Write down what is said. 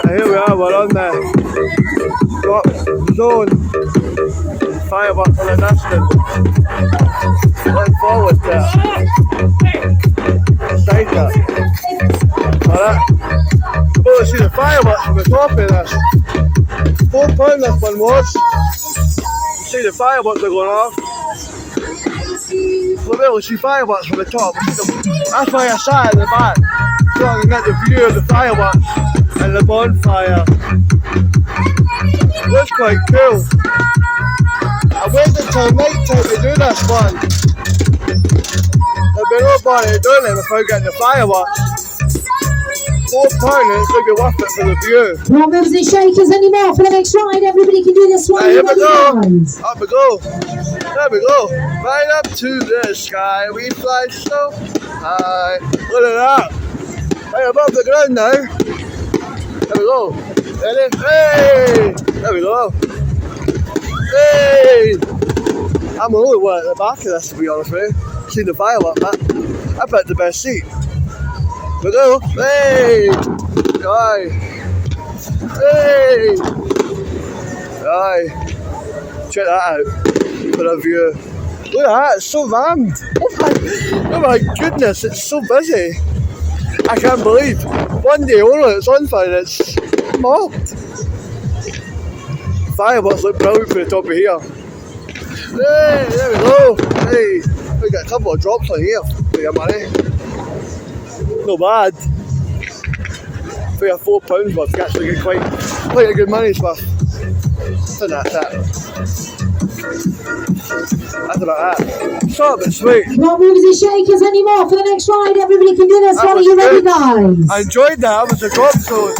Here we are, we're on the drop zone. Fireworks on the distance. Looking forward to it. Excited. Alright. Go to see the fireworks from the top of this. £4 this one was. You see the fireworks are going off. We'll be able to see fireworks from the top. That's why I sat in the back, so I can get the view of the fireworks and the bonfire. Looks quite cool. I waited until night time to do this one. There'd be nobody doing it without getting the fireworks. £4 and it's going to be worth it for the view. No moves and shakers anymore for the next ride. Everybody can do this one. Here we go. Up we go. There we go. Right up to the sky. We fly so high. Look at that. Right above the ground now. There we go. Ready? Hey! There we go. Hey! I'm the only one at the back of this, to be honest with you. Seen the firework, man. I picked the best seat. We go. Hey! Aye. Hey! Aye. Check that out for a view. Look at that, it's so rammed. Oh my goodness, it's so busy. I can't believe. One day only it's on fire, it's mobbed. Fireworks look brilliant from the top of here. Hey, there we go. Hey, we got a couple of drops on here for your money. Not bad. For your £4 worth, you actually get quite a good money's worth. And that's it. That's about that. Short but sweet. No moves and shakers anymore for the next ride. Everybody can do this one. Are you ready, guys? I enjoyed that. That was a drop zone.